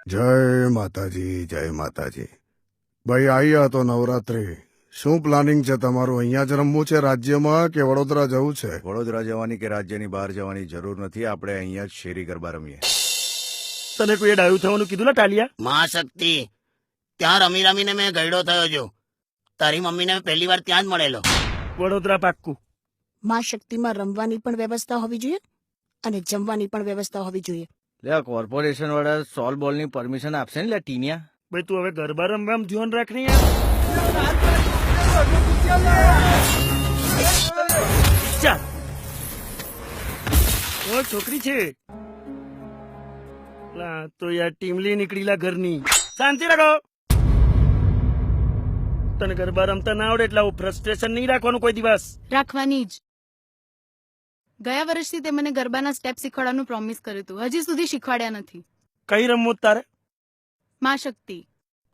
જય માતાજી, જય માતાજી. ભાઈ આવ્યા તો નવરાત્રી. શું પ્લાનિંગ છે તમારું? અહીંયા જ રમવું છે રાજ્યમાં કે વડોદરા જવું છે? વડોદરા જવાની કે રાજ્યની બહાર જવાની જરૂર નથી. આપણે અહીંયા જ શેરી ગરબા રમીએ. તને કોઈ ડાયું થવાનું કીધું ને ટાલિયા? મહાશક્તિ, ત્યાં રમી રમીને મેં ગયડો થયો છું. તારી મમ્મીને પહેલી વાર ત્યાં જ મળેલો. વડોદરા પાક્કું. માં શક્તિમાં રમવાની પણ વ્યવસ્થા હોવી જોઈએ અને જમવાની પણ વ્યવસ્થા હોવી જોઈએ. લે કોર્પોરેશન વાળા સોલ બોલ ની પરમિશન આપશે ને લે ટીનિયા. ભાઈ તું હવે ગરબા રમવામાં ધ્યાન રાખ ને યાર. ચાલ. ઓ છોકરી છે લા તો યાર ટીમલી નીકળીલા ઘરની. શાંતિ રાખો. તને ગરબા રમતા ના આવડે એટલે આવું ફ્રસ્ટ્રેશન નહીં રાખવાનું કોઈ દિવસ. રાખવાની જ. ગયા વર્ષથી તે મને ગરબાના સ્ટેપ શીખવાડવાનું પ્રોમિસ કર્યું હતું. હજી સુધી શીખવાડ્યા નથી. કઈ રમવું તારે? માં શક્તિ.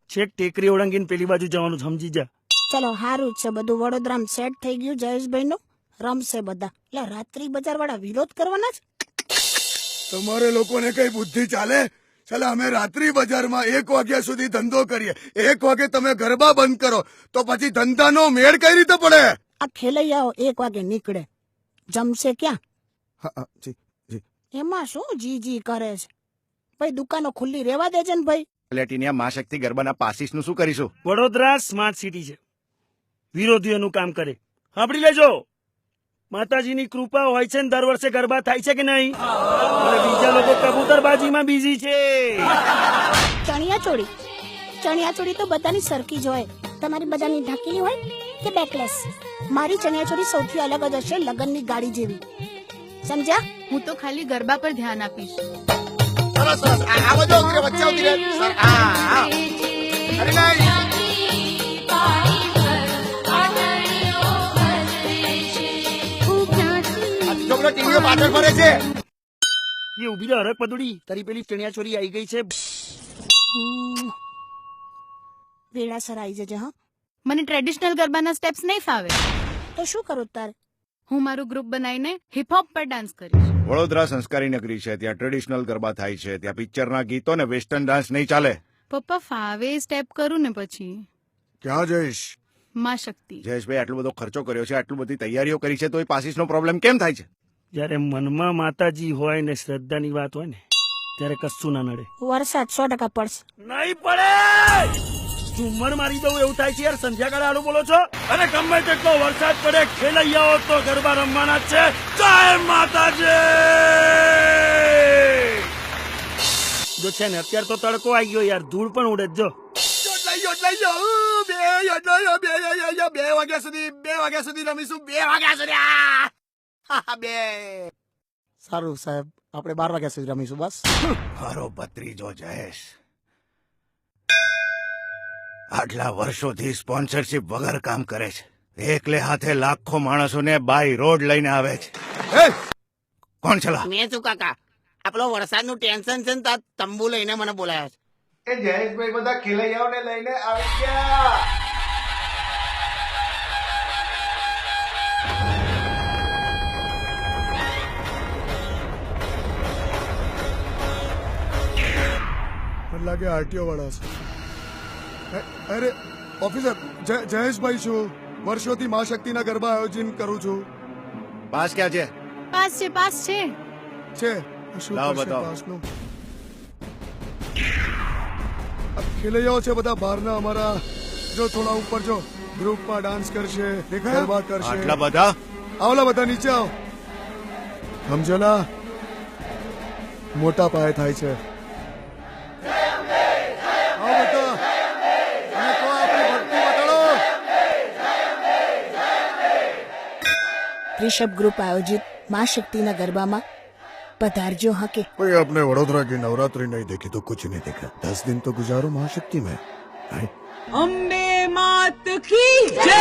છેક ટેકરી ઓળંગીને પેલી બાજુ જવાનું સમજી જા. ચલો હારું છે, બધું વડોદરામાં સેટ થઈ ગયું. જયેશભાઈ નું રમશે બધા. એટલે રાત્રિ બજાર વાળા વિરોધ કરવાના જ. તમારે લોકોને કઈ બુદ્ધિ ચાલે? ચાલે અમે રાત્રિ બજારમાં 1 વાગ્યા સુધી ધંધો કરીએ. 1 વાગે તમે ગરબા બંધ કરો તો પછી ધંધાનો મેળ કઈ રીતે પડે? આ ખેલૈયાઓ 1 વાગે નીકળે, જમશે ક્યાં? હા, જી જી. એમાં શું જી જી કરે છે? ભાઈ દુકાનો ખુલ્લી રેવા દેજે ને ભાઈ. એટલે ટીનિયા મહાશક્તિ ગરબાના પાસીસ નું શું કરીશું? વડોદરા સ્માર્ટ સિટી છે, વિરોધીઓનું કામ કરે. સાંભળી લેજો, માતાજીની કૃપા હોય છે ને દર વર્ષે ગરબા થાય છે કે નહીં? અને બીજા લોકો કબૂતરબાજીમાં બિઝી છે. ચણિયાચોળી તો બધાની સરખી જ હોય. તમારી બધાની ઢાંકેલી હોય કે બેકલેસ? મારી ચણિયાચોળી સૌથી અલગ જ હશે, લગનની ગાડી જેવી. સમજ્યા? હું તો ખાલી ગરબા પર ધ્યાન આપીશ. સરસ સરસ. આ બધો વચ્ચે આવતી રહે. સર, અરે નહીં. છોકરો ટીવીઓ પાછળ ફરે છે. એ ઉભી રહે હરક પદુડી, તારી પેલી ચણિયાચોરી આવી ગઈ છે. વેળાસર આવી જજે. હા, મને ટ્રેડિશનલ ગરબાના સ્ટેપ્સ નહીં ફાવે. તો શું કરું તારે? હું મારું ગ્રુપ બનાવીને હિપહોપ પર ડાન્સ કરીશ. વડોદરા સંસ્કારી નગરી છે. ત્યાં ટ્રેડિશનલ ગરબા થાય છે. ત્યાં પિક્ચરના ગીતો ને વેસ્ટર્ન ડાન્સ નહીં ચાલે. પપ્પા ફાવે સ્ટેપ કરું ને પછી. ક્યાં જઈશ? માં શક્તિ. જયેશભાઈ આટલો બધો ખર્ચો કર્યો છે, આટલી બધી તૈયારીઓ કરી છે, તો એ પાસીસનો પ્રોબ્લેમ કેમ થાય છે? જયારે મનમાં માતાજી હોય ને શ્રદ્ધાની વાત હોય ને ત્યારે કશું ના નડે. વરસાદ 100% પડશે. નહીં પડે. ઝુમ્મર મારી દઉં એવું થાય છે યાર. સંધ્યાકાળે આલું બોલો છો? અને ગમે તેટલો વરસાદ પડે, ખેલૈયાઓ તો ગરબા રમવાના જ છે. જય માતાજી. જો છે ને અત્યારે તો તડકો આવી ગયો યાર, ધૂળ પણ ઉડે જ. જો 2 વાગ્યા સુધી રમીશું. 2 વાગ્યા સુધી. સારું સાહેબ, આપણે 12 વાગ્યા સુધી રમીશું. બસ મારો ભત્રીજો જયેશ આટલા વર્ષોથી સ્પોન્સરશિપ વગર કામ કરે છે. એકલે હાથે લાખો માણસોને બાય રોડ લઈને આવે છે. કોણ ચલા? મેં શું કાકા, આપણો વરસાદનું ટેન્શન છે ને તો તંબુ લઈને મને બોલાયા છે. એ જયેશભાઈ બધા ખેલૈયાઓને લઈને આવી ગયા. મને લાગે આરટીઓ વાળા છે. અરે ઓફિસર, જયેશભાઈ છું. વર્ષોથી મા શક્તિના ગરબા આયોજન કરું છું. પાસ ક્યાં છે? પાસ છે, પાસ છે. છે શું લાવો કરશે બતાવો. પાસનું? ખેલૈયાઓ છે બધા બહારના અમારા. જો થોડા ઉપર જો, ગ્રુપમાં ડાન્સ કરશે, ગરબા કરશે. આટલા બધા? આવલા બધા નીચે આવ. સમજોલા, મોટા પાયે થાય છે. આવો બધા. અને તો આપણી ભક્તિ બતાડો. રિષભ ગ્રુપ આયોજિત માં શક્તિના ગરબામાં पधारजो हाँ के। भाई आपने वडोदरा की नवरात्रि नहीं देखी तो कुछ नहीं देखा। 10 दिन तो गुजारो महाशक्ति में। अम्बे मात की जय।